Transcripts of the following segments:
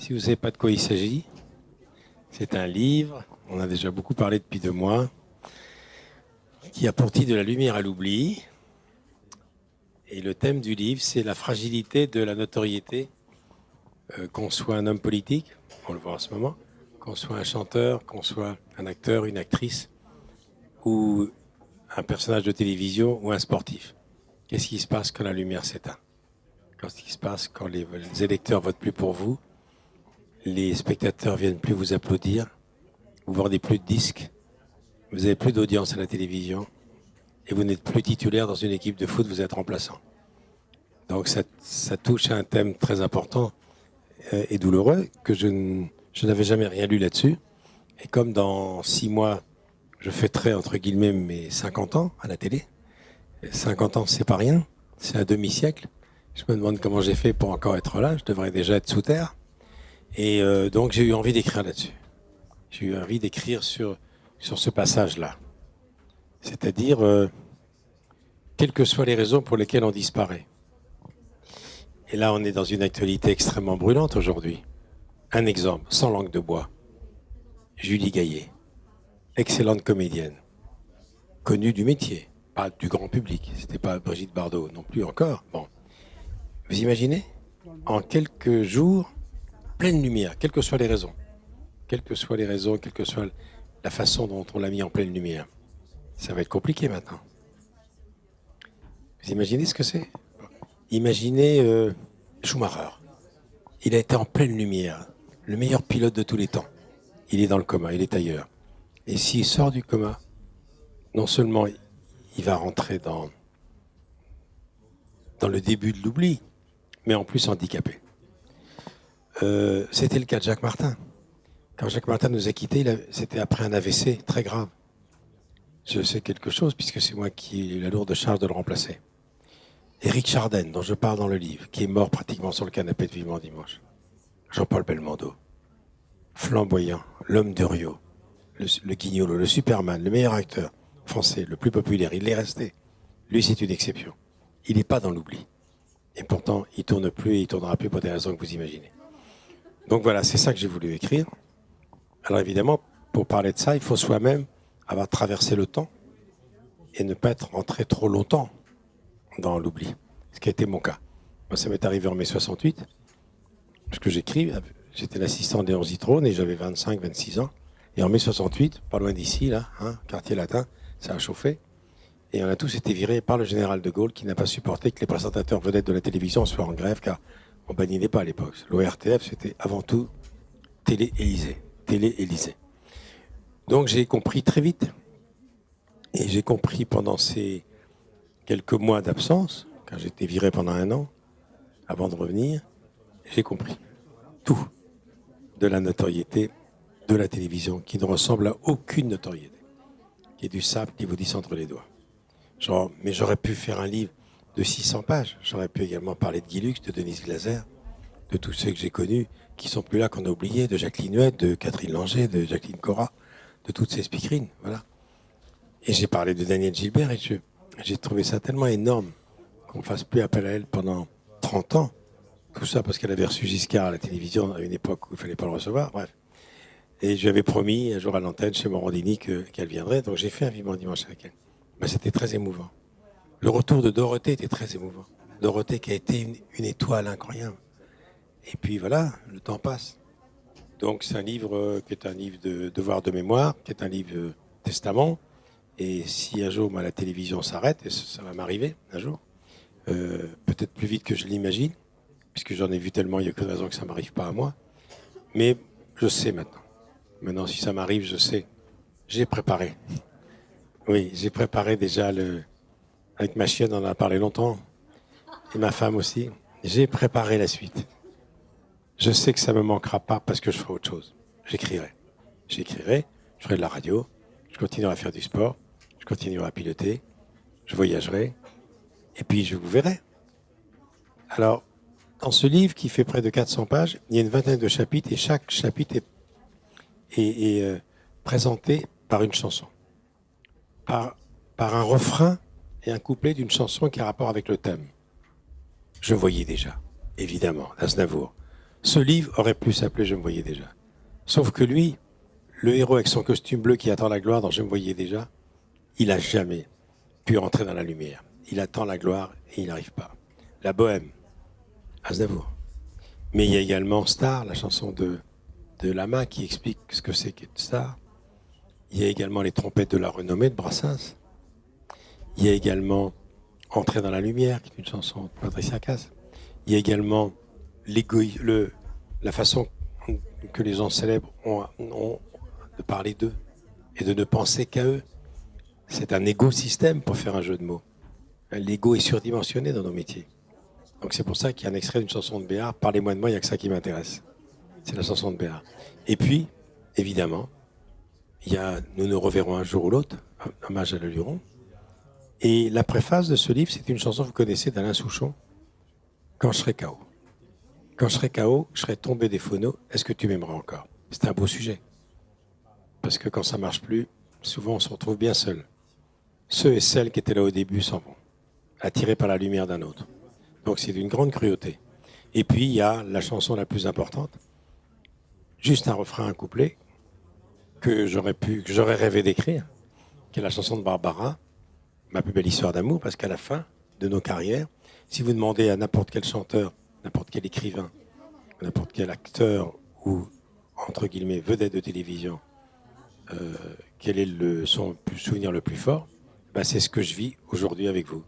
Si vous ne savez pas de quoi il s'agit, c'est un livre, on a déjà beaucoup parlé depuis 2 mois, qui a pour titre De la lumière à l'oubli. Et le thème du livre, c'est la fragilité de la notoriété, qu'on soit un homme politique, on le voit en ce moment, qu'on soit un chanteur, qu'on soit un acteur, une actrice, ou un personnage de télévision, ou un sportif. Qu'est-ce qui se passe quand la lumière s'éteint? Qu'est-ce qui se passe quand les électeurs votent plus pour vous? Les spectateurs viennent plus vous applaudir, vous vendez plus de disques, vous n'avez plus d'audience à la télévision, et vous n'êtes plus titulaire dans une équipe de foot, vous êtes remplaçant. Donc ça touche à un thème très important et douloureux, que je n'avais jamais rien lu là-dessus. Et comme dans 6 mois, je fêterai entre guillemets mes 50 ans à la télé, 50 ans c'est pas rien, c'est un demi-siècle. Je me demande comment j'ai fait pour encore être là, je devrais déjà être sous terre. Et donc j'ai eu envie d'écrire là-dessus. J'ai eu envie d'écrire sur ce passage-là. C'est-à-dire, quelles que soient les raisons pour lesquelles on disparaît. Et là, on est dans une actualité extrêmement brûlante aujourd'hui. Un exemple, sans langue de bois. Julie Gaillet, excellente comédienne, connue du métier, pas du grand public. C'était pas Brigitte Bardot non plus encore. Bon, vous imaginez, en quelques jours, pleine lumière, quelles que soient les raisons. Quelles que soient les raisons, quelle que soit la façon dont on l'a mis en pleine lumière. Ça va être compliqué maintenant. Vous imaginez ce que c'est? Imaginez Schumacher. Il a été en pleine lumière, le meilleur pilote de tous les temps. Il est dans le coma, il est ailleurs. Et s'il sort du coma, non seulement il va rentrer dans le début de l'oubli, mais en plus handicapé. C'était le cas de Jacques Martin. Quand Jacques Martin nous a quittés, c'était après un AVC très grave. Je sais quelque chose puisque c'est moi qui ai eu la lourde charge de le remplacer. Éric Chardin, dont je parle dans le livre, qui est mort pratiquement sur le canapé de Vivement Dimanche. Jean-Paul Belmondo, flamboyant, l'homme de Rio, le guignolo, le Superman, le meilleur acteur français, le plus populaire, il l'est resté. Lui, c'est une exception. Il n'est pas dans l'oubli. Et pourtant, il ne tourne plus et il ne tournera plus pour des raisons que vous imaginez. Donc voilà, c'est ça que j'ai voulu écrire. Alors évidemment, pour parler de ça, il faut soi-même avoir traversé le temps et ne pas être rentré trop longtemps dans l'oubli, ce qui a été mon cas. Moi, ça m'est arrivé en mai 68, parce que j'écris, j'étais l'assistant d'Léon Zitrone et j'avais 25, 26 ans. Et en mai 68, pas loin d'ici, là, quartier latin, ça a chauffé. Et on a tous été virés par le général de Gaulle qui n'a pas supporté que les présentateurs vedettes de la télévision soient en grève, car on ne bannissait pas à l'époque. L'ORTF, c'était avant tout Télé-Élysée. Télé-Élysée. Donc j'ai compris très vite. Et j'ai compris pendant ces quelques mois d'absence, quand j'étais viré pendant 1 an, avant de revenir, j'ai compris tout de la notoriété de la télévision, qui ne ressemble à aucune notoriété, qui est du sable qui vous glisse entre les doigts. Mais j'aurais pu faire un livre de 600 pages. J'aurais pu également parler de Guy Lux, de Denise Glaser, de tous ceux que j'ai connus, qui sont plus là, qu'on a oubliés, de Jacqueline Huette, de Catherine Langer, de Jacqueline Cora, de toutes ces speakerines, voilà. Et j'ai parlé de Daniel Gilbert et j'ai trouvé ça tellement énorme qu'on ne fasse plus appel à elle pendant 30 ans. Tout ça parce qu'elle avait reçu Giscard à la télévision à une époque où il ne fallait pas le recevoir, bref. Et je lui avais promis un jour à l'antenne chez Morandini qu'elle viendrait, donc j'ai fait un Vivement Dimanche avec elle. Ben, c'était très émouvant. Le retour de Dorothée était très émouvant. Dorothée qui a été une étoile incroyable. Et puis voilà, le temps passe. Donc c'est un livre qui est un livre de devoir de mémoire, qui est un livre testament. Et si un jour la télévision s'arrête, et ça va m'arriver un jour, peut-être plus vite que je l'imagine, puisque j'en ai vu tellement, il n'y a aucune raison que ça ne m'arrive pas à moi. Mais je sais maintenant. Maintenant, si ça m'arrive, je sais. J'ai préparé. Oui, j'ai préparé déjà avec ma chienne, on en a parlé longtemps, et ma femme aussi. J'ai préparé la suite. Je sais que ça ne me manquera pas parce que je ferai autre chose. J'écrirai. J'écrirai, je ferai de la radio, je continuerai à faire du sport, je continuerai à piloter, je voyagerai, et puis je vous verrai. Alors, dans ce livre qui fait près de 400 pages, il y a une vingtaine de chapitres, et chaque chapitre est présenté par une chanson. Par un refrain et un couplet d'une chanson qui a rapport avec le thème. Je voyais déjà, évidemment, d'Aznavour. Ce livre aurait pu s'appeler Je me voyais déjà. Sauf que lui, le héros avec son costume bleu qui attend la gloire dans Je me voyais déjà, il n'a jamais pu entrer dans la lumière. Il attend la gloire et il n'arrive pas. La bohème, Aznavour. Mais il y a également Star, la chanson de Lama qui explique ce que c'est qu'être star. Il y a également les trompettes de la renommée de Brassens. Il y a également Entrer dans la lumière, qui est une chanson de Patricia Cass. Il y a également la façon que les gens célèbres ont de parler d'eux et de ne penser qu'à eux. C'est un égo-système pour faire un jeu de mots. L'ego est surdimensionné dans nos métiers. Donc c'est pour ça qu'il y a un extrait d'une chanson de Béard, Parlez-moi de moi, il n'y a que ça qui m'intéresse. C'est la chanson de Béard. Et puis, évidemment, il y a Nous nous reverrons un jour ou l'autre, hommage à Le Luron. Et la préface de ce livre, c'est une chanson que vous connaissez d'Alain Souchon, Quand je serai KO. Quand je serai KO, je serai tombé des phonos, est-ce que tu m'aimeras encore? C'est un beau sujet. Parce que quand ça ne marche plus, souvent on se retrouve bien seul. Ceux et celles qui étaient là au début s'en vont, attirés par la lumière d'un autre. Donc c'est d'une grande cruauté. Et puis il y a la chanson la plus importante, juste un refrain, un couplet, que j'aurais rêvé d'écrire, qui est la chanson de Barbara, Ma plus belle histoire d'amour, parce qu'à la fin de nos carrières, si vous demandez à n'importe quel chanteur, n'importe quel écrivain, n'importe quel acteur ou, entre guillemets, vedette de télévision, quel est son souvenir le plus fort, ben c'est ce que je vis aujourd'hui avec vous.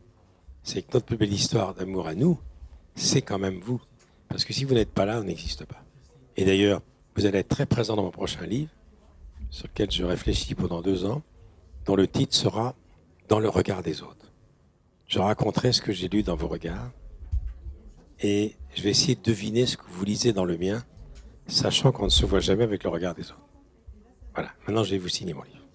C'est que notre plus belle histoire d'amour à nous, c'est quand même vous. Parce que si vous n'êtes pas là, on n'existe pas. Et d'ailleurs, vous allez être très présent dans mon prochain livre, sur lequel je réfléchis pendant 2 ans, dont le titre sera Dans le regard des autres. Je raconterai ce que j'ai lu dans vos regards et je vais essayer de deviner ce que vous lisez dans le mien, sachant qu'on ne se voit jamais avec le regard des autres. Voilà, maintenant je vais vous signer mon livre.